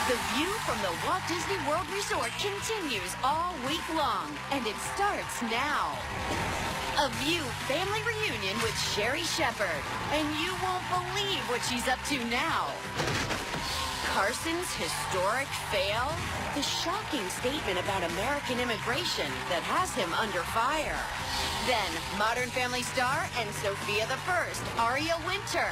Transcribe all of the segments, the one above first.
The view from the Walt Disney World Resort continues all week long, and it starts now. A View family reunion with Sherry Shepherd, and you won't believe what she's up to now. Carson's historic fail, the shocking statement about American immigration that has him under fire. Then, Modern Family star and Sophia the First, Aria Winter.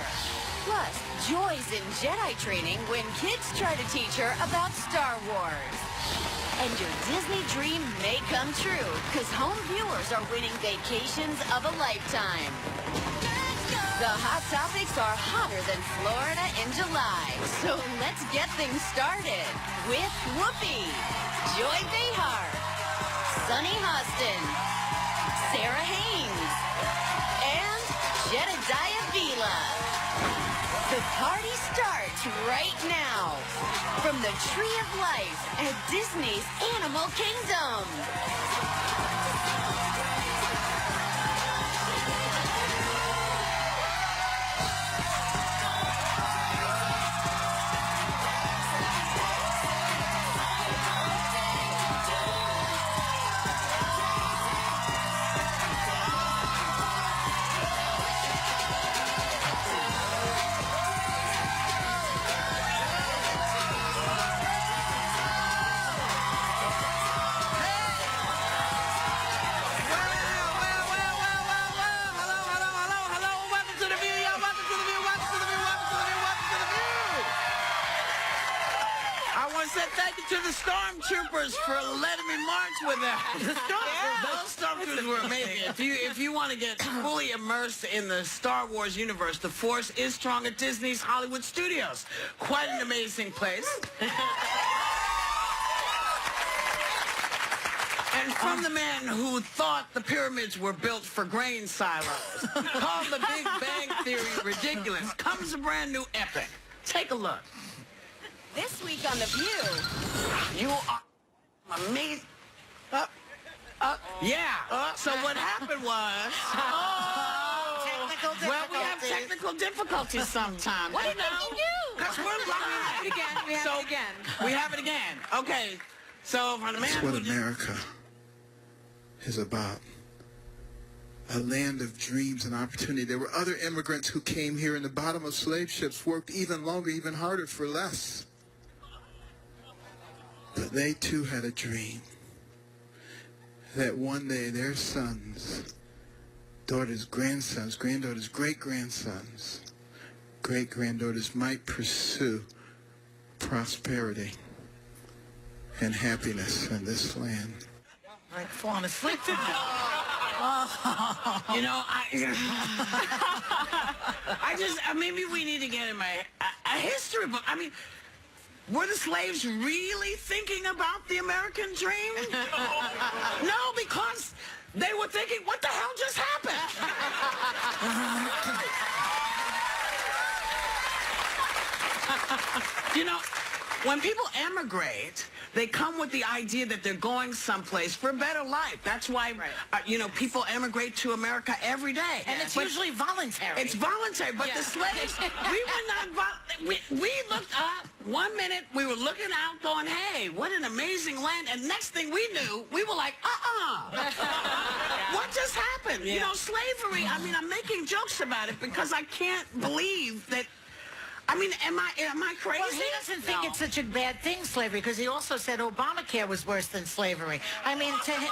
Plus, joys in Jedi training when kids try to teach her about Star Wars. And your Disney dream may come true, because home viewers are winning vacations of a lifetime. The hot topics are hotter than Florida in July. So let's get things started with Whoopi, Joy Behar, Sunny Hostin, Sarah Haynes, and Jedediah Vila. The party starts right now from the Tree of Life at Disney's Animal Kingdom. Thank you to the Stormtroopers for letting me march with them. Those Stormtroopers were amazing. If you want to get fully immersed in the Star Wars universe, the Force is strong at Disney's Hollywood Studios. Quite an amazing place. And from the man who thought the pyramids were built for grain silos, called the Big Bang Theory ridiculous, comes a brand new epic. Take a look. This week on The View. You are amazing. So what happened was... Well, we have technical difficulties sometimes. What did you do? Because we're live. We have it again. We have it again. Okay. So for the man That's what who America is about. A land of dreams and opportunity. There were other immigrants who came here in the bottom of slave ships, worked even longer, even harder for less. But they too had a dream that one day their sons, daughters, grandsons, granddaughters, great-grandsons, great-granddaughters might pursue prosperity and happiness in this land. Right, falling asleep. You know, maybe we need to get in a history book. I mean, were the slaves really thinking about the American dream? No, because they were thinking, what the hell just happened? You know, when people emigrate, they come with the idea that they're going someplace for a better life. That's why, you know, people emigrate to America every day. And it's usually voluntary. It's voluntary, but the slaves, we were not we looked up. 1 minute, we were looking out going, hey, what an amazing land. And next thing we knew, we were like, what just happened? You know, slavery, I mean, I'm making jokes about it because I can't believe that. I mean, am I crazy? Well, he doesn't think it's such a bad thing, slavery, because he also said Obamacare was worse than slavery. I mean, to him,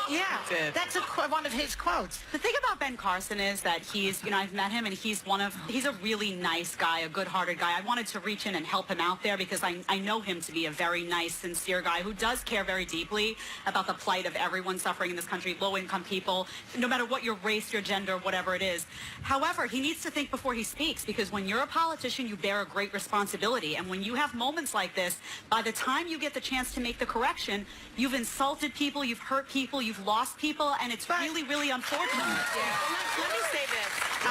that's one of his quotes. The thing about Ben Carson is that he's, you know, I've met him, and he's a really nice guy, a good-hearted guy. I wanted to reach in and help him out there because I know him to be a very nice, sincere guy who does care very deeply about the plight of everyone suffering in this country, low-income people, no matter what your race, your gender, whatever it is. However, he needs to think before he speaks, because when you're a politician, you bear a great responsibility. And when you have moments like this, by the time you get the chance to make the correction, you've insulted people, you've hurt people, you've lost people, and it's really, really unfortunate. Let me say this.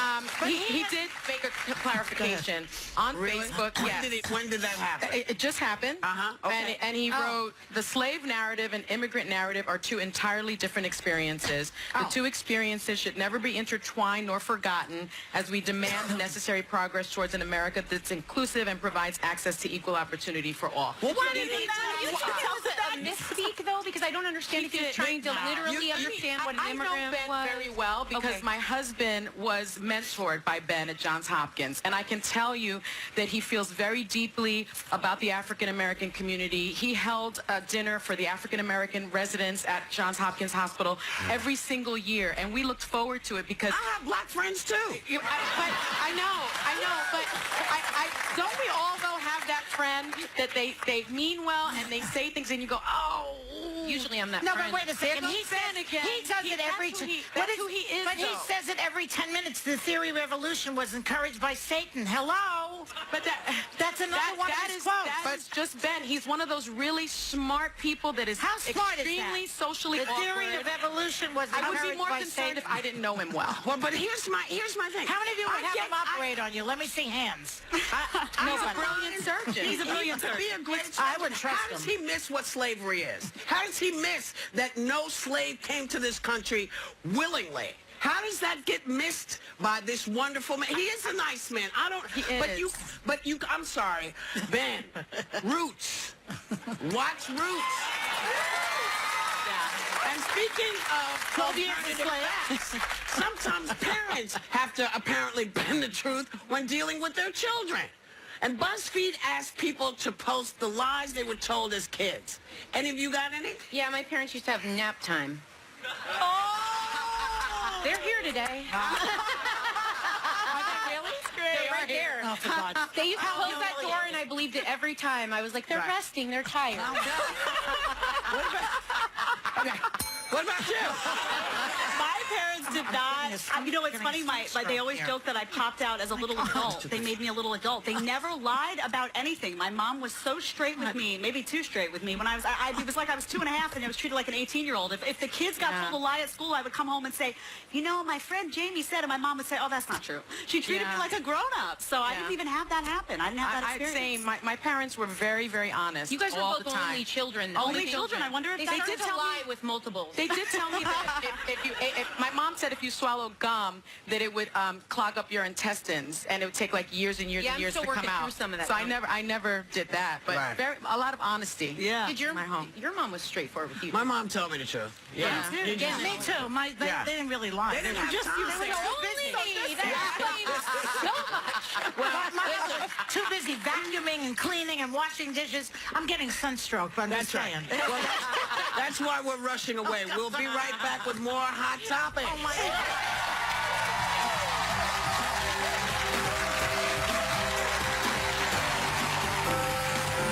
He did make a clarification on Really? Facebook. Yes. When did that happen? It just happened. Okay. And he wrote, the slave narrative and immigrant narrative are two entirely different experiences. The two experiences should never be intertwined nor forgotten as we demand the necessary progress towards an America that's inclusive and provides access to equal opportunity for all. Well, why Did did he you do tell us a misspeak, though? Because I don't understand if he's trying to literally understand what an I know immigrant Ben was. very well because Okay. my husband was mentored by Ben at Johns Hopkins, and I can tell you that he feels very deeply about the African American community. He held a dinner for the African American residents at Johns Hopkins Hospital every single year, and we looked forward to it because I have black friends too. I know, but don't we all though have that friend that they mean well and they say things and you go, oh. Usually I'm that No, friend. but wait a second. He does it every That's who he is, But he though. says it every 10 minutes. The theory revolution was encouraged by Satan. Hello? But That's another one of that his is quotes. that is just Ben. He's one of those really smart people that is How smart is that? extremely socially The theory awkward. of evolution was I would encouraged be more by concerned Satan. if I didn't know him well. Well, but here's my thing. How many of you would I have get- him operate on you? Let me see hands. He's a brilliant surgeon. He's a brilliant To be a great I would trust How does him. he miss what slavery is? How does he miss that no slave came to this country willingly? How does that get missed by this wonderful man? He is a nice man. I don't. He But you. I'm sorry, Ben. Roots. Watch Roots. And speaking of alternative facts, sometimes parents have to apparently bend the truth when dealing with their children. And BuzzFeed asked people to post the lies they were told as kids. Any of you got any? Yeah, my parents used to have nap time. They're here today. They're right here. Oh, for God's sake. They used to close that door, and I believed it every time. I was like, they're resting, they're tired. What about you? My parents did not. You know, it's funny. They always joke that I popped out as a little adult. They made me a little adult. They never lied about anything. My mom was so straight with me, maybe too straight with me. When I was, it was like I was 2.5, and I was treated like an 18-year-old. If the kids got told a lie at school, I would come home and say, you know, my friend Jamie said, and my mom would say, oh, that's not true. She treated me like a grown-up, so I didn't even have that happen. I didn't have that I'd experience. say my parents were very, very honest. You guys all are the both time. only children. though. Only children. I wonder if They that started did to tell lie me. with multiples. They did tell me that if my mom said if you swallow gum, that it would clog up your intestines, and it would take like years and years Yeah, and I'm years still to come working out. through some of that So gum. I never did that, but Right. a lot of honesty. Yeah. Did your my home. your mom was straightforward with you? My mom told me the truth. Yeah. Yeah. Yeah, me too. They didn't really lie. They didn't have just time. they were so busy. That explains so much. Well, my mother was too busy vacuuming and cleaning and washing dishes. I'm getting sunstroke, but I'm just saying. Well, that's why we're rushing away. We'll be right back with more Hot Topics. Oh, my God.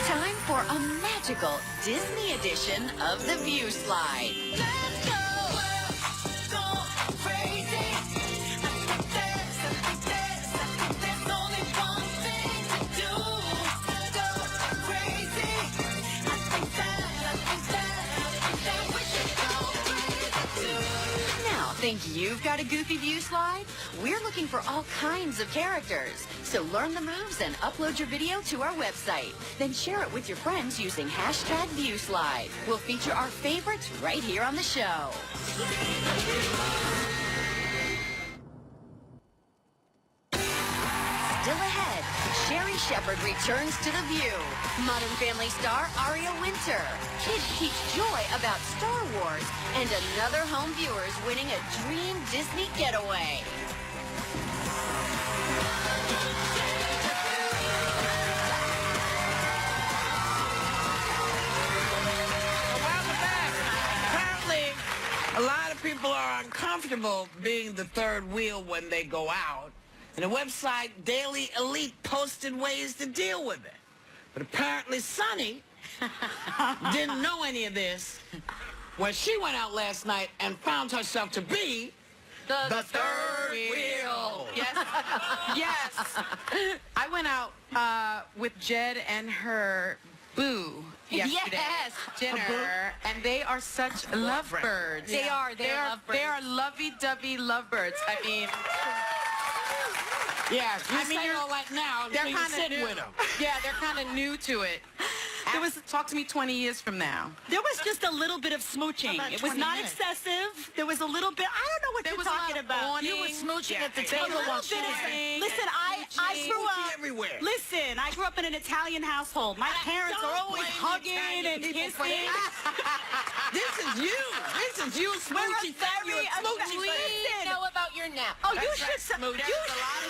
Time for a magical Disney edition of the View Slide. Let's go! Now, think you've got a goofy View Slide? We're looking for all kinds of characters. So learn the moves and upload your video to our website. Then share it with your friends using hashtag ViewSlide. We'll feature our favorites right here on the show. Still ahead, Sherry Shepherd returns to The View. Modern Family star Aria Winter. Kids teach joy about Star Wars. And another home viewers winning a dream Disney getaway. Welcome back. Apparently, a lot of people are uncomfortable being the third wheel when they go out. And the website Daily Elite posted ways to deal with it. But apparently Sunny didn't know any of this when she went out last night and found herself to be the third wheel. Yes. Yes. I went out with Jed and her boo yesterday. Yes. Dinner, and they are such lovebirds. They are. They are lovebirds. They are lovey-dovey lovebirds. I mean, Yeah, you I mean, say you're- all that now, They're so you kind of sit new. with them. Yeah, they're kind of new to it. Talk to me 20 years from now. There was just a little bit of smooching. About It was 20 not minutes. excessive. There was a little bit. I don't know what There you're was a lot talking of about. fawning. You were smooching at the A table little while bit she of was thing. Listen, I grew up everywhere. Listen, I grew up in an Italian household. My parents are always hugging and kissing. This is you. This is you, smoochy family. We know about your nap. Oh, you should. There's a lot of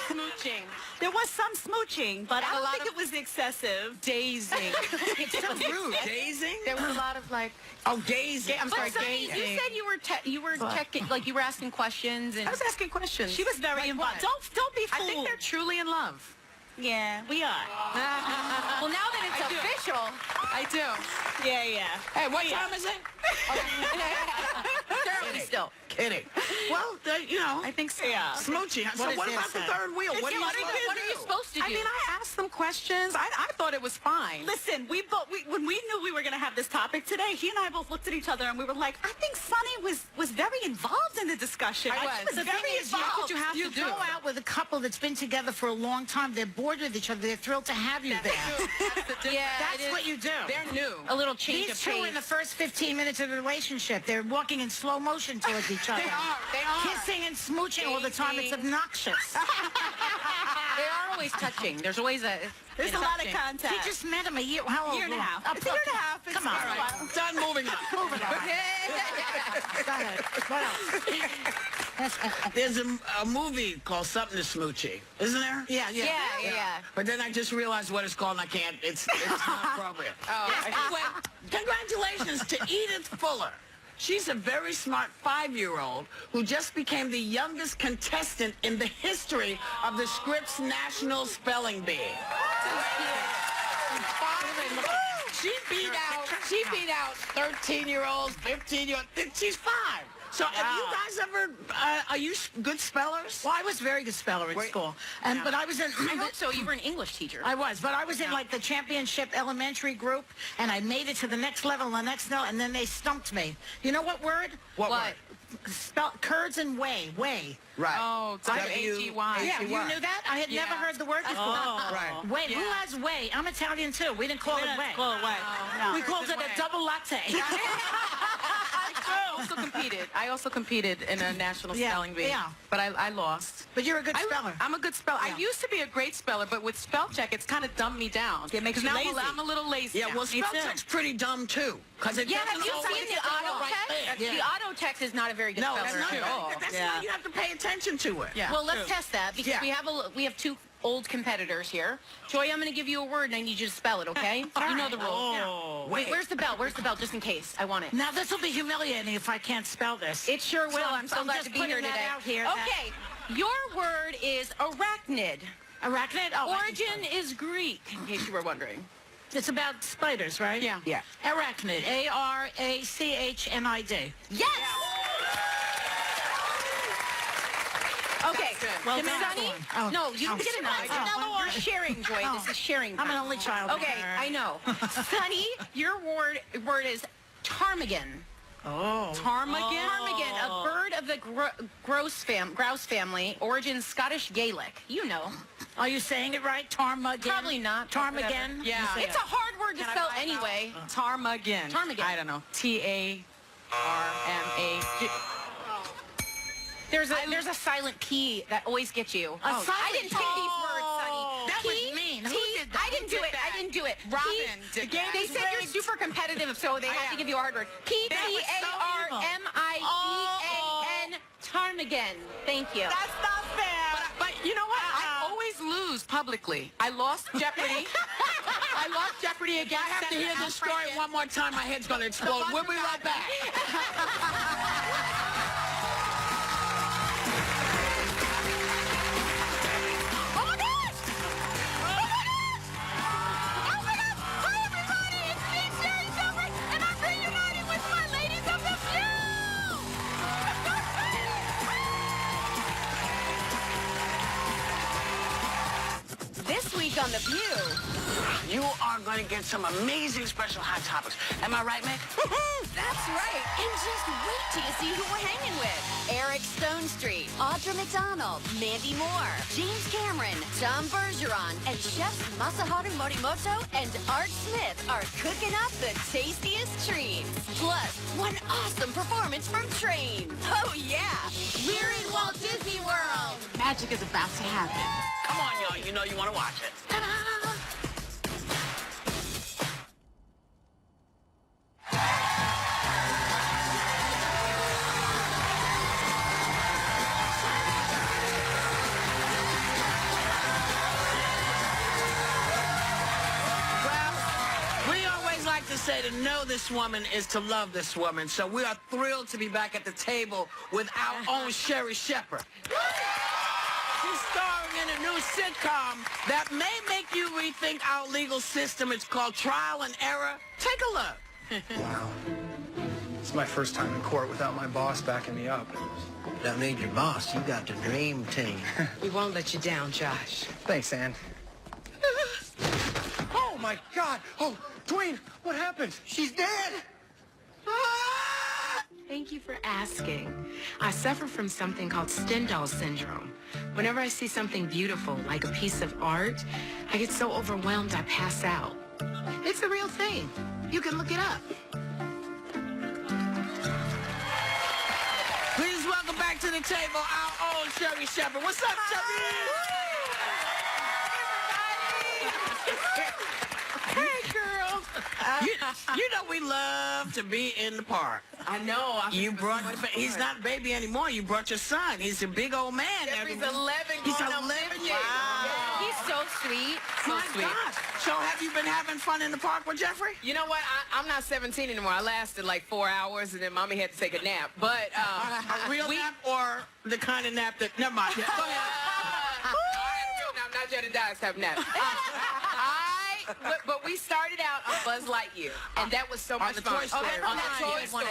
smooching. There was some smooching, but I a don't lot think of- it was excessive. Dazing. It's so rude. Gazing? There was a lot of like, Oh, gazing. I'm sorry, But Sonny, gazing. you said you were checking, like you were asking questions, and I was asking questions. She was very Like involved. what? Don't be I fooled. think they're truly in love. Yeah, we are. well, now that it's I do. official, I do. Yeah. Hey, what time is it? early still. Kidding. Well, you know, I think so. Yeah. smoochy. So does what that about the say? third wheel? What are you What supposed are to you do? supposed to do? I mean, I asked them questions. I thought it was fine. Listen, when we knew we were going to have this topic today, he and I both looked at each other and we were like, I think Sonny was very involved in the discussion. I was. She was The very thing is, involved. that's what you have You to do. go out with a couple that's been together for a long time. They're bored with each other. They're thrilled to have you there. Yeah, That's it is what you do. They're new. a little change These of two pace. in the first 15 minutes of the relationship, they're walking in slow motion towards each other. They are. Kissing and smooching all the time. It's Dating. obnoxious. They are always touching. There's always a. There's a lot of He contact. just met him a year. How old? Year and a half. Oh, It's a year and a half. It's Come on. been a while. Done moving on. Moving on. Go ahead. What else? There's a movie called Something to Smoochie, isn't there? Yeah. But then I just realized what it's called and I can't, it's not appropriate. Oh, Anyway, congratulations to Edith Fuller. She's a very smart 5-year-old who just became the youngest contestant in the history of the Scripps National Spelling Bee. She beat out 13-year-olds, 15-year-olds. She's 5. So have you guys ever, are you good spellers? Well, I was a very good speller at school. But I was in... I hope so. You were an English teacher. I was, but I was in like the championship elementary group, and I made it to the next level, and then they stumped me. You know what word? What What? word? Spell curds and whey. Right. Oh, W-A-G-Y. Yeah, you knew that? I had Yeah. never heard the word before. Right. Whey. Who Yeah. has whey? I'm Italian too. We didn't call We it didn't whey. call it whey. No. We called it Whey. a double latte. I also competed in a national Yeah, spelling bee. yeah. But I lost. But you're a good speller. I'm a good speller. Yeah. I used to be a great speller, but with spell check, it's kind of dumbed me down. It makes 'Cause you now lazy. I'm a little lazy. Yeah, now. well, Me spell too. check's pretty dumb, too. Because it Yeah, doesn't have you always seen the get auto right text? there. The auto text is not a very good No, speller that's not at all. That's Yeah. why you have to pay attention to it. Yeah. Well, let's test that because Yeah. we have two old competitors here. Joy, I'm going to give you a word and I need you to spell it, okay? You know the rules. Oh. Wait, where's the bell? Where's the bell? Just in case. I want it. Now, this will be humiliating if I can't spell this. It sure will. I'm so glad just to be here putting that today. out here. Okay, your word is arachnid. Arachnid? Oh, Origin is Greek, in case you were wondering. It's about spiders, right? Yeah. Yeah. Arachnid. A-R-A-C-H-N-I-D. Yes! Okay, good. Well Sonny? done. Oh. No, you Oh. don't get a Oh. Vanilla or sharing, Joy. Oh. This is sharing. I'm an time. only child. Okay, I know. Sonny, your word is ptarmigan. Oh. Ptarmigan? Ptarmigan, a bird of the grouse family, origin Scottish Gaelic. You know. Are you saying it right? Ptarmigan? Probably not, but Ptarmigan? whatever. Yeah. You say It's a hard word to Can I spell find out? anyway. Ptarmigan. Ptarmigan. I don't know. T-A-R-M-A. There's a silent P that always gets you. A silent I didn't pick these words, Sonny. That P, was mean. Who T, did that? I didn't Who do did it. that? I didn't do it. Robin did P, that. They said you're super competitive, so they have to give you a hard word. P-T-A-R-M-I-G-A-N. Ptarmigan. Thank you. That's not fair. But you know what? I always lose publicly. I lost Jeopardy. I lost Jeopardy again. I have to hear this story one more time. My head's going to explode. We'll be right back. Oh my gosh! Oh my gosh! Oh my gosh! Hi everybody! It's me, Sherry Shepherd, and I'm reuniting with my ladies of the View! This week on The View, You are going to get some amazing special Hot Topics. Am I right, Meg? That's right. And just wait till you see who we're hanging with. Eric Stonestreet, Audra McDonald, Mandy Moore, James Cameron, Tom Bergeron, and chefs Masaharu Morimoto and Art Smith are cooking up the tastiest treats. Plus, one awesome performance from Train. Oh, yeah. We're in Walt Disney World. Magic is about to happen. Come on, y'all. You know you want to watch it. To say to know this woman is to love this woman. So we are thrilled to be back at the table with our own Sherri Shepherd. She's starring in a new sitcom that may make you rethink our legal system. It's called Trial and Error. Take a look. Wow. It's my first time in court without my boss backing me up. Don't need your boss. You got the dream team. We won't let you down, Josh. Thanks, Ann. Oh, my God. Oh, Dwayne, what happened? She's dead. Thank you for asking. I suffer from something called Stendhal syndrome. Whenever I see something beautiful, like a piece of art, I get so overwhelmed I pass out. It's a real thing. You can look it up. Please welcome back to the table our own Sherri Shepherd. What's up, Sherri? Hey, girl. You know we love to be in the park. I know. You brought, he's not a baby anymore. You brought your son. He's a big old man. Jeffrey's 11 He's going on 11 50. years. Wow. He's so sweet. My gosh. So have you been having fun in the park with Jeffrey? You know what? I'm not 17 anymore. I lasted like 4 hours, and then Mommy had to take a nap. But A real nap or the kind of nap that... Never mind. Go ahead. Not Jedediah's have naps. But we started out on Buzz Lightyear, and that was so much the fun. Toy Story. On the Toy Yes. Story.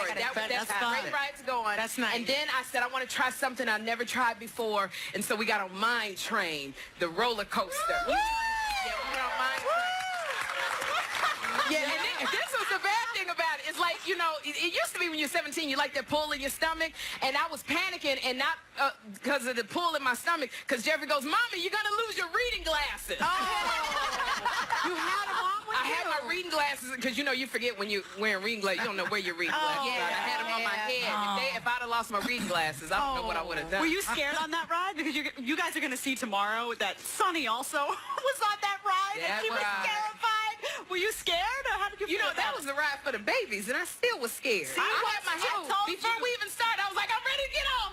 That's fun. great ride to go on. That's nice. And then I said, I want to try something I never tried before, and so we got on Mine Train, the roller coaster. Yeah, we went on Mine Train. Yeah, and this was the bad thing about it. It's like, you know, it used to be when you're 17, you like that pull in your stomach, and I was panicking, and not because of the pull in my stomach, because Jeffrey goes, Mommy, you're going to lose your reading glasses. You had them on with I had my reading glasses, because, you know, you forget when you're wearing reading glasses. You don't know where your reading glasses are. I had them on my head. If I'd have lost my reading glasses, I don't know what I would have done. Were you scared on that ride? Because you guys are going to see tomorrow that Sonny also was on that ride, and he was terrified. Were you scared, or how did you feel? You know, that was the ride for the babies, and I still was scared. See, I had my head before we even started. I was like, I'm ready to get on.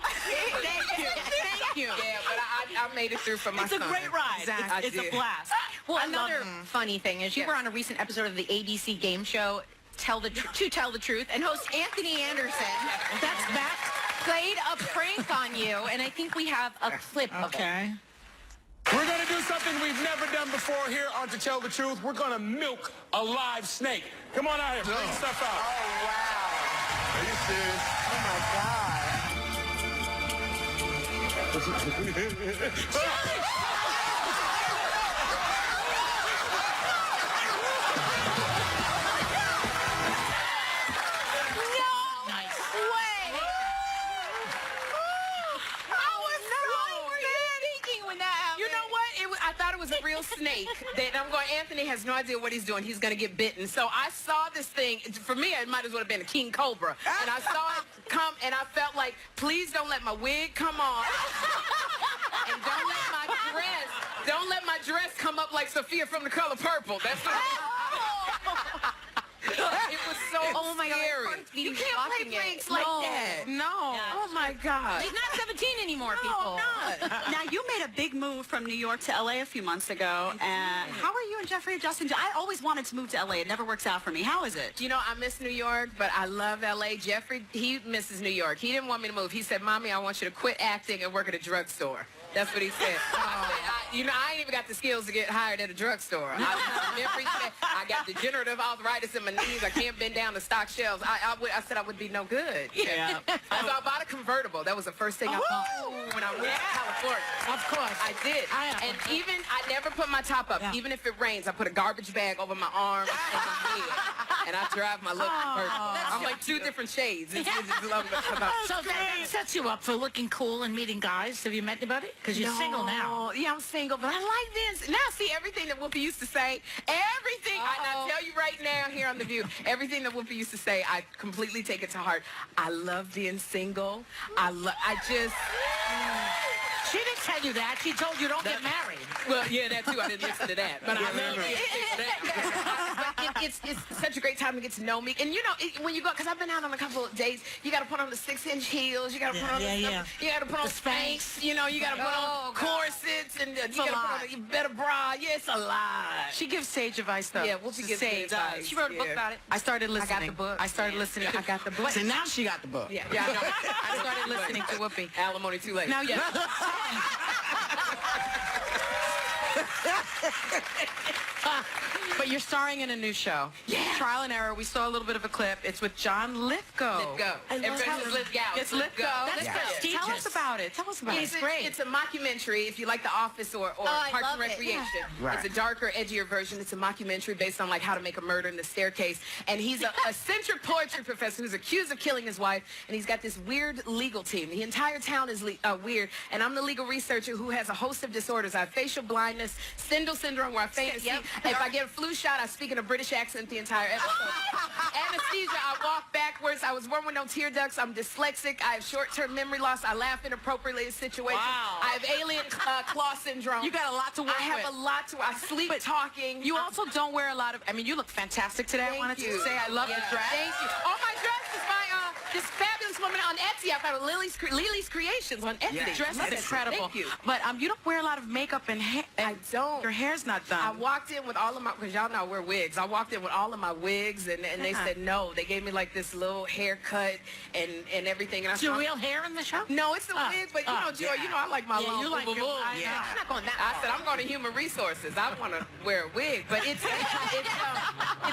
Thank you. Yeah, but I made it through for my It's a son. great ride. Exactly. It's a blast. Well, another funny thing is you were on a recent episode of the ABC game show Tell the Truth, and host Anthony Anderson, that's back, played a prank on you, and I think we have a clip of it. Okay. We're going to do something we've never done before here on To Tell the Truth. We're going to milk a live snake. Come on out here. Bring stuff out. Oh, wow. Are you serious? Oh, my God. I thought it was a real snake. That I'm going, Anthony has no idea what he's doing. He's going to get bitten. So I saw this thing. For me, it might as well have been a king cobra. And I saw it come, and I felt like, please don't let my wig come on. And don't let my dress come up like Sophia from The Color Purple. That's what it was so scary. You can't play pranks like that. No. Yeah. Oh, my God. He's not 17 anymore, No, people. I'm not. Now, you made a big move from New York to L.A. a few months ago. And how are you and Jeffrey adjusting? I always wanted to move to L.A. It never works out for me. How is it? You know, I miss New York, but I love L.A. Jeffrey, he misses New York. He didn't want me to move. He said, Mommy, I want you to quit acting and work at a drugstore. That's what he said. I ain't even got the skills to get hired at a drugstore. I got degenerative arthritis in my knees. I can't bend down to stock shelves. I said I would be no good. Yeah. So I bought a convertible. That was the first thing I bought when I moved to California. Of course. I did. And even, I never put my top up. Yeah. Even if it rains, I put a garbage bag over my arms and my head. And I drive my little convertible. I'm like 2 different shades. It's lovely. So that sets you up for looking cool and meeting guys. Have you met anybody? Because you're single now. Yeah, I'm single, but I like this. Now, see, everything that Whoopi used to say, everything, I tell you right now here on The View, everything that Whoopi used to say, I completely take it to heart. I love being single. She didn't tell you that. She told you don't get married. Well, yeah, that too. I didn't listen to that. But I love it. It's such a great time to get to know me. And you know, when you go, because I've been out on a couple of dates, you got to put on the 6-inch heels. You got to put on you got to put on Spanx. You know, you got to put on corsets, and you got to put on a better bra. Yeah, it's a lot. She gives sage advice, though. Yeah, Whoopi gives sage advice. She wrote a book about it. I started listening. I got the book. I started listening. I got the book. So now she got the book. Yeah, I know. I started listening to Whoopi. Alimony too late. Now, yeah. But you're starring in a new show. Yeah. Trial and Error. We saw a little bit of a clip. It's with John Lithgow. Everybody says Lithgow. It's Lithgow. That's prestigious. Tell us about it. Tell us about It's it. great. It's a mockumentary. If you like The Office or I Parks love and it. Recreation, Right. it's a darker, edgier version. It's a mockumentary based on like how to make a murder in the staircase. And he's a eccentric poetry professor who's accused of killing his wife. And he's got this weird legal team. The entire town is weird. And I'm the legal researcher who has a host of disorders. I have facial blindness, Stendhal syndrome, where I faint to see. If I get a flu shot, I speak in a British accent the entire episode. Anesthesia, I walk backwards. I was born with no tear ducts. I'm dyslexic. I have short-term memory loss. I laugh inappropriately in situations. Wow. I have alien claw syndrome. You got a lot to work I have with. a lot to. I sleep talking. You also don't wear a lot of. I mean, you look fantastic today. I wanted to say I love the dress. Thank you. Oh, my dress is by this fabulous woman on Etsy. I found Lily's Creations on Etsy. Yeah. The dress is incredible. Thank you. But you don't wear a lot of makeup and hair. I don't. Your hair's not done. I walked in with all of my, because y'all know I wear wigs. I walked in with all of my wigs, and they said no. They gave me like this little haircut and everything. And I Is your real hair in the show? No, it's the wig, but you know, Joy, you know I like my long you like boo-boo-boo. yeah. I'm not going that far. I said I'm going to human resources. I want to wear a wig, but it's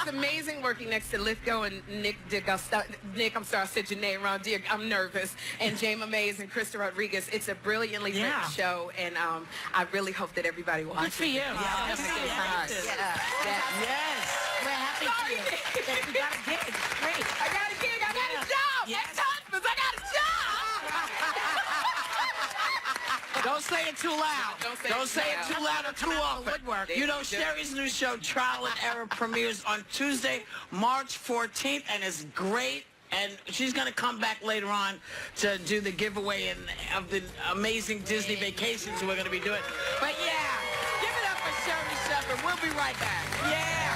amazing working next to Lithgow and Nick DeGusta. Nick, I'm sorry, I said your name wrong, dear. I'm nervous. And Jayma Mays and Krista Rodriguez. It's a brilliantly written show, and I really hope that everybody watches. Good for you. Yes. We're happy for you. That you got a gig. Great. I got a gig. I got a job. Yes. Ex-husbands, I got a job. Don't say it too loud. Don't say it too loud or too often. woodwork. You know, Sherry's new show, Trial and Error, premieres on Tuesday, March 14th, and it's great. And she's going to come back later on to do the giveaway of the amazing Disney vacations we're going to be doing. But yeah, give it up for Sherry Shepherd. We'll be right back. Yeah.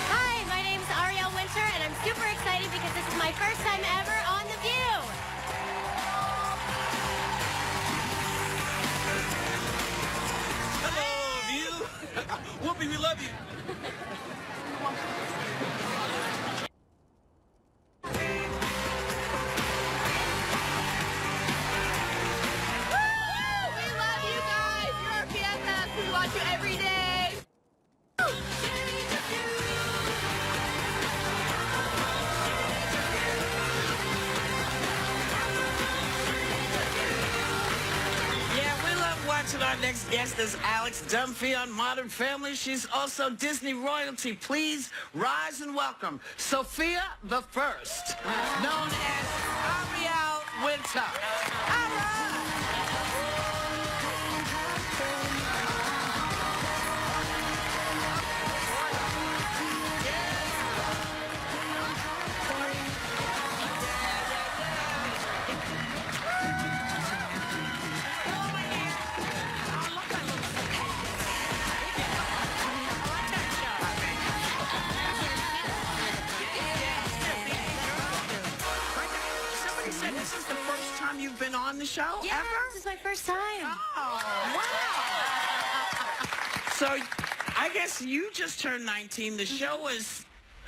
Hi, my name's Ariel Winter, and I'm super excited because this is my first time ever on The View. Hello, View. Whoopi, we love you. We love you guys. You're our BFFs. We watch you every day. Yeah, we love watching our next guest is Alex Dunphy on Modern Family. She's also Disney royalty. Please rise and welcome Sophia the First, known as Ariel Winter. All right. Somebody said this is the first time you've been on the show Yeah, ever? this is my first time. Oh, wow. So I guess you just turned 19. The show is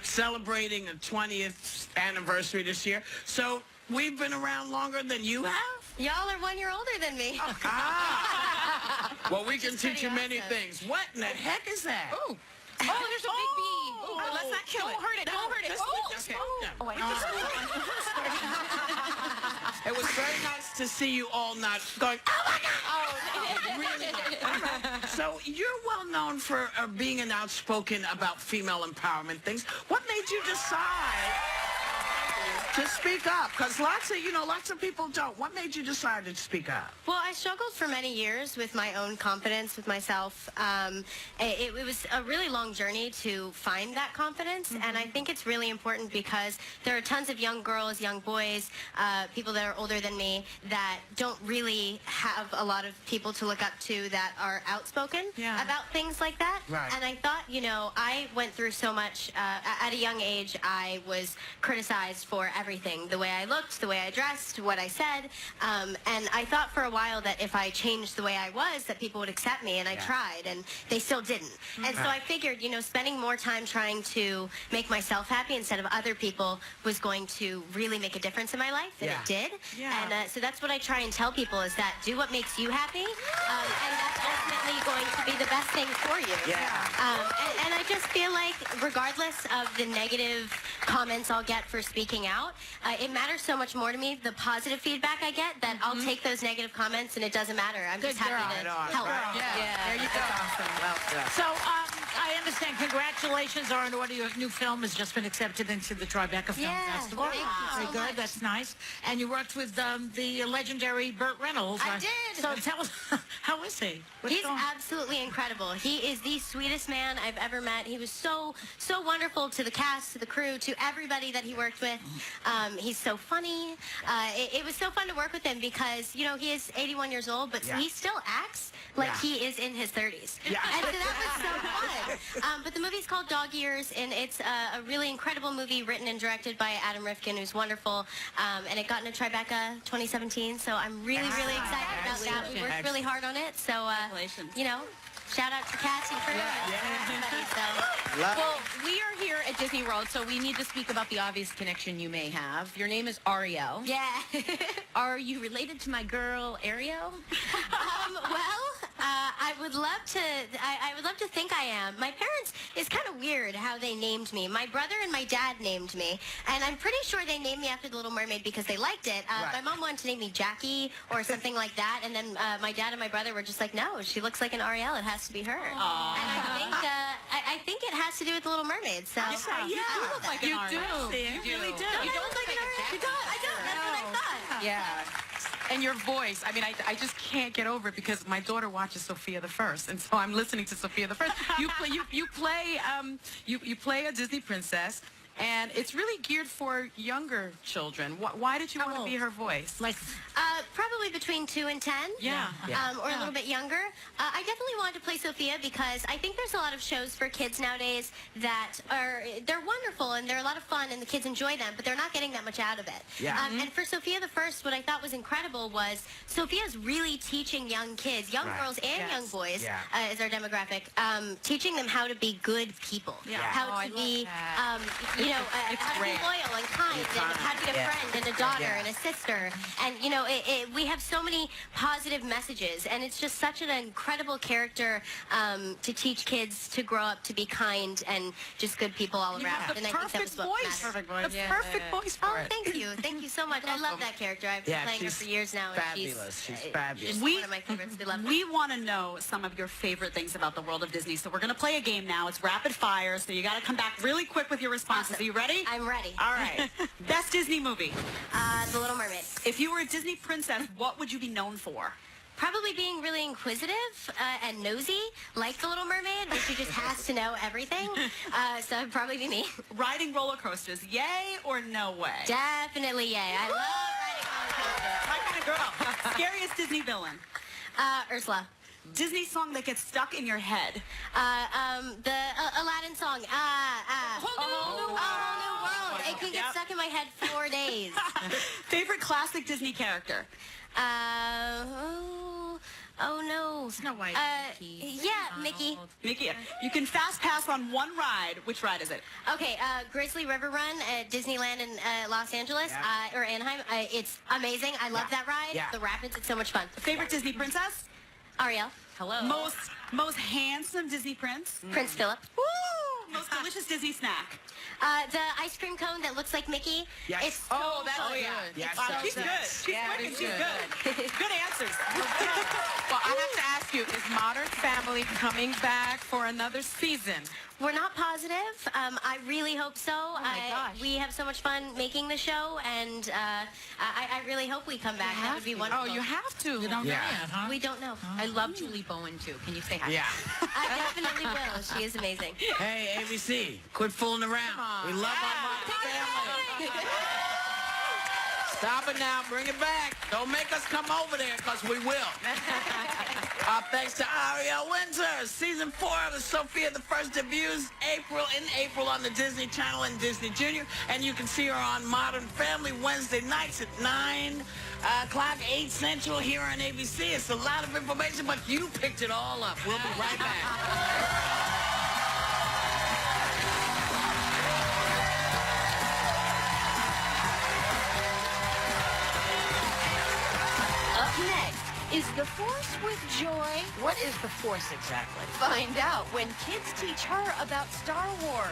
celebrating a 20th anniversary this year. So we've been around longer than you have? Y'all are 1 year older than me. Well, we can teach you many things. What in the heck is that? Oh, there's a big bee. Oh, let's not kill it. Don't hurt it. Don't hurt it. It was very nice to see you all not going, oh my God! Really not. So you're well known for being an outspoken about female empowerment things. What made you decide to speak up? Because lots of people don't. What made you decide to speak up? Well, I struggled for many years with my own confidence with myself. It was a really long journey to find that confidence, and I think it's really important because there are tons of young girls, young boys, people that are older than me that don't really have a lot of people to look up to that are outspoken about things like that. Right. And I thought, I went through so much. At a young age, I was criticized for everything, the way I looked, the way I dressed, what I said, and I thought for a while that if I changed the way I was, that people would accept me, and I tried, and they still didn't. And so I figured, spending more time trying to make myself happy instead of other people was going to really make a difference in my life, and it did. And so that's what I try and tell people is that do what makes you happy, and that's ultimately going to be the best thing for you. And I just feel like regardless of the negative comments I'll get for speaking out, it matters so much more to me, the positive feedback I get, that I'll take those negative comments and it doesn't matter. I'm just happy to help. There you go. Awesome. So I understand. Congratulations on your new film has just been accepted into the Tribeca Film Festival. Thank you Very so good. much. That's nice. And you worked with the legendary Burt Reynolds. I did. So tell us, how is he? He's absolutely incredible. He is the sweetest man I've ever met. He was so wonderful to the cast, to the crew, to everybody that he worked with. He's so funny. It was so fun to work with him because, he is 81 years old, but he still acts like he is in his 30s. And so that was so fun. But the movie's called Dog Years, and it's a really incredible movie written and directed by Adam Rifkin, who's wonderful. And it got into Tribeca 2017, so I'm really, really excited about that. We worked really hard on it, so, shout out to cast and crew and everybody. So. Well, we are here at Disney World, so we need to speak about the obvious connection you may have. Your name is Ariel. Yeah. Are you related to my girl, Ariel? I would love to. I would love to think I am. My parents. It's kind of weird how they named me. My brother and my dad named me, and I'm pretty sure they named me after the Little Mermaid because they liked it. My mom wanted to name me Jackie or something like that, and then my dad and my brother were just like, "No, she looks like an Ariel. It has to be her." Aww. And I think it has to do with the Little Mermaid. So You look like an Ariel. You really do. You don't look like an Ariel. You don't. I don't. That's what I thought. Yeah. And your voice, I mean, I just can't get over it because my daughter watches Sophia the First, and so I'm listening to Sophia the First. You play a Disney princess, and it's really geared for younger children. Why did you want to be her voice? Like, probably between 2 and 10. Or a little bit younger. I definitely wanted to play Sophia because I think there's a lot of shows for kids nowadays that they're wonderful and they're a lot of fun and the kids enjoy them, but they're not getting that much out of it. And for Sophia the First, what I thought was incredible was Sophia's really teaching young kids, young girls and young boys, is our demographic, teaching them how to be good people, how to be, how to be loyal and kind, and how to be a friend and a daughter and a sister, and we have so many positive messages, and it's just such an incredible character to teach kids to grow up to be kind and just good people all around. And I think that was what mattered. Perfect voice for it. Thank you so much. I love that character. I've been playing her for years now, and Fabulous. She's fabulous. she's one of my favorites. They love her. We want to know some of your favorite things about the world of Disney. So we're going to play a game now. It's rapid fire, so you got to come back really quick with your responses. Awesome. Are you ready? I'm ready. All right. Best Disney movie. The Little Mermaid. If you were a Disney princess, what would you be known for? Probably being really inquisitive and nosy, like the Little Mermaid, but she just has to know everything. So it'd probably be me. Riding roller coasters, yay or no way? Definitely yay. I love riding roller coasters. My kind of girl. Scariest Disney villain. Ursula. Disney song that gets stuck in your head. The Aladdin song. Whole new world. It can get stuck in my head 4 days. Favorite classic Disney character. Oh no. Snow White. Yeah, Mickey. Mickey, you can fast pass on one ride. Which ride is it? Okay, Grizzly River Run at Disneyland in Los Angeles, or Anaheim. It's amazing. I love that ride. The rapids, it's so much fun. Favorite Disney princess? Ariel. Hello. Most handsome Disney prince? Prince Philip. Woo! Most delicious Disney snack? The ice cream cone that looks like Mickey. Yes. It's so that's good. Yes, She's good. She's quick and she's good. Good answers. Well, I have to ask you, is Modern Family coming back for another season? We're not positive. I really hope so. Oh my gosh. We have so much fun making the show, and I really hope we come back. That would be wonderful. Oh, you have to. You don't know yet, huh? We don't know. I love Julie Bowen, too. Can you say hi? Yeah. I definitely will. She is amazing. Hey, ABC, quit fooling around. We love our Modern Family. Stop it now. Bring it back. Don't make us come over there, because we will. Thanks to Ariel Winter. Season 4 of the Sophia the First debuts in April on the Disney Channel and Disney Junior. And you can see her on Modern Family Wednesday nights at 9 o'clock, 8 Central here on ABC. It's a lot of information, but you picked it all up. We'll be right back. Up next is The Force with Joy. What is the Force exactly? Find out when kids teach her about Star Wars.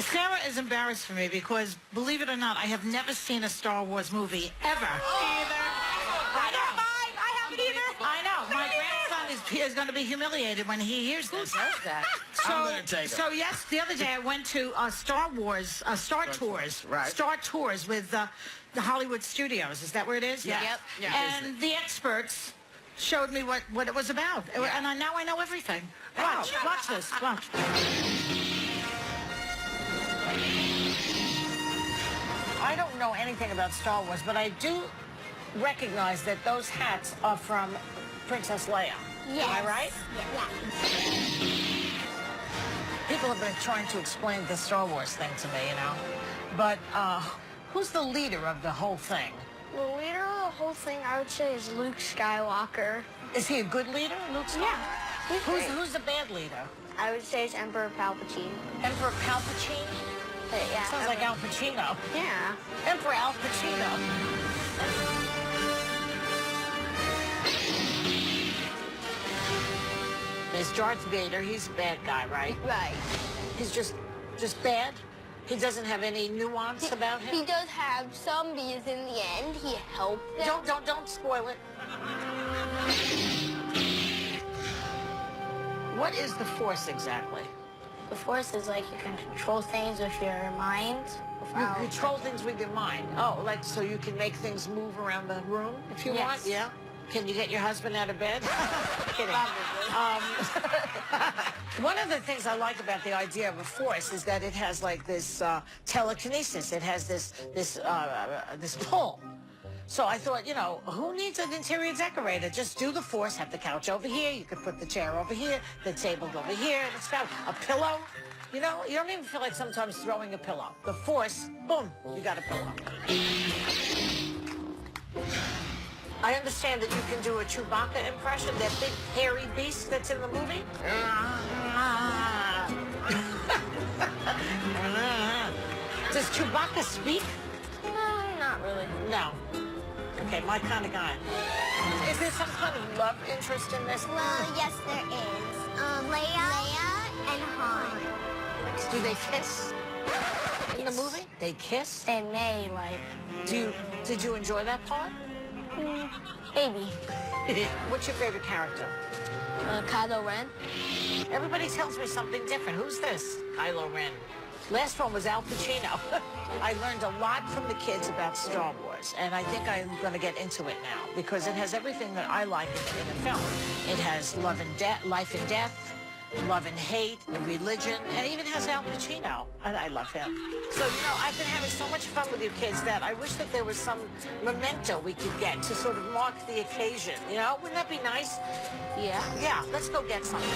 Sarah is embarrassed for me because, believe it or not, I have never seen a Star Wars movie ever. Either. I know. I haven't either. I know. My grandson is going to be humiliated when he hears this. Who does that? I'm gonna take it. So yes, the other day I went to Star Tours. Right. Star Tours with the Hollywood Studios. Is that where it is? Yeah. Yep. Yeah. And the experts showed me what it was about, and now I know everything. Watch this. Watch. I don't know anything about Star Wars, but I do recognize that those hats are from Princess Leia. Yes. Am I right? Yeah. People have been trying to explain the Star Wars thing to me, But who's the leader of the whole thing? The leader of the whole thing, I would say, is Luke Skywalker. Is he a good leader, Luke Skywalker? Yeah. Who's the bad leader? I would say it's Emperor Palpatine. Emperor Palpatine? Yeah. Sounds like Al Pacino. Yeah. Emperor Al Pacino. There's Darth Vader. He's a bad guy, right? Right. He's just bad? He doesn't have any nuance about him? He does have some because in the end he helped them. Don't spoil it. What is the Force exactly? The Force is like you can control things with your mind. You control things with your mind. Oh, like so you can make things move around the room if you want? Yeah. Can you get your husband out of bed? Kidding. One of the things I like about the idea of a Force is that it has like this telekinesis. It has this pull. So I thought, who needs an interior decorator? Just do the Force, have the couch over here, you could put the chair over here, the table over here, and it's got a pillow. You don't even feel like sometimes throwing a pillow. The Force, boom, you got a pillow. I understand that you can do a Chewbacca impression, that big hairy beast that's in the movie. Does Chewbacca speak? No, not really. No. Okay, my kind of guy. Is there some kind of love interest in this? Well, yes, there is. Leia and Han. Do they kiss in the movie? They kiss? They may, like... Did you enjoy that part? Maybe. What's your favorite character? Kylo Ren. Everybody tells me something different. Who's this? Kylo Ren. Last one was Al Pacino. I learned a lot from the kids about Star Wars, and I think I'm going to get into it now because it has everything that I like in a film. It has life and death, Love and Hate, and Religion, and it even has Al Pacino. And I love him. So, I've been having so much fun with you kids that I wish that there was some memento we could get to sort of mark the occasion. Wouldn't that be nice? Yeah. Yeah, let's go get something.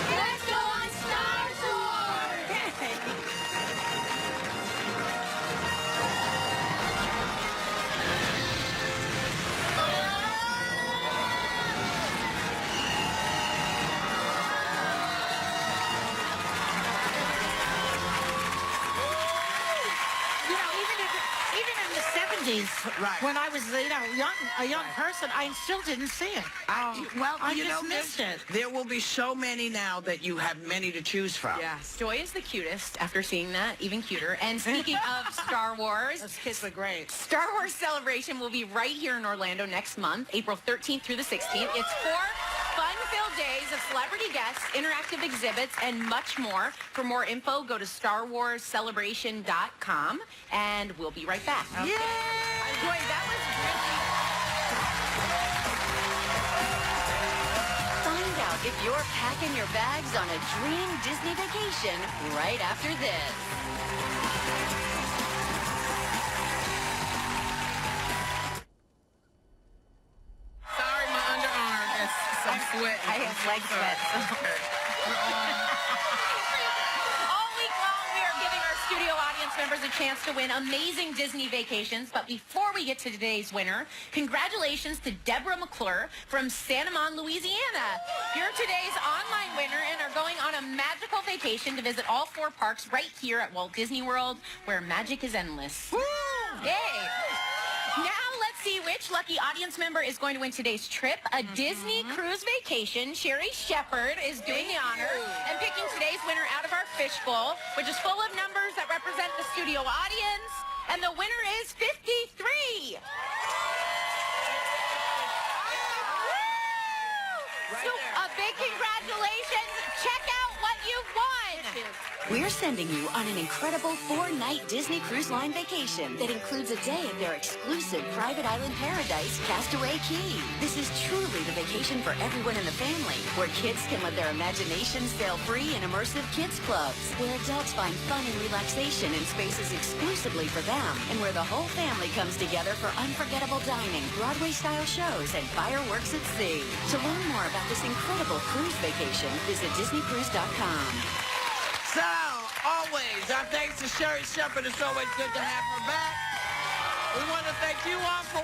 Let's go on Star Tours! Even in the 70s, Right. when I was, a young person, I still didn't see it. I just missed it. There will be so many now that you have many to choose from. Yes. Joy is the cutest after seeing that, even cuter. And speaking of Star Wars, Those kids were great. Star Wars Celebration will be right here in Orlando next month, April 13th through the 16th. It's 4 fun-filled days of celebrity guests, interactive exhibits, and much more. For more info, go to StarWarsCelebration.com, and we'll be right back. Okay. Joy, that was Find out if you're packing your bags on a dream Disney vacation right after this. Sorry, my underarm is some sweat. I have leg sweat. All week long, we are giving our studio audience members a chance to win amazing Disney vacations. But before we get to today's winner, congratulations to Deborah McClure from Santa Mon, Louisiana. You're today's online winner and are going on a magical vacation to visit all 4 parks right here at Walt Disney World, where magic is endless. Woo! Yay! Now let's see which lucky audience member is going to win today's trip. A Disney cruise vacation. Sherry Shepard is doing the honor and picking today's winner out of our fishbowl, which is full of numbers that represent the studio audience. And the winner is 53. So a big congratulations. Check out what you've won. We're sending you on an incredible 4-night Disney Cruise Line vacation that includes a day at their exclusive private island paradise, Castaway Cay. This is truly the vacation for everyone in the family, where kids can let their imaginations sail free in immersive kids clubs, where adults find fun and relaxation in spaces exclusively for them, and where the whole family comes together for unforgettable dining, Broadway-style shows, and fireworks at sea. To learn more about this incredible cruise vacation, visit DisneyCruise.com. So, always, our thanks to Sherry Shepard. It's always good to have her back. We want to thank you all for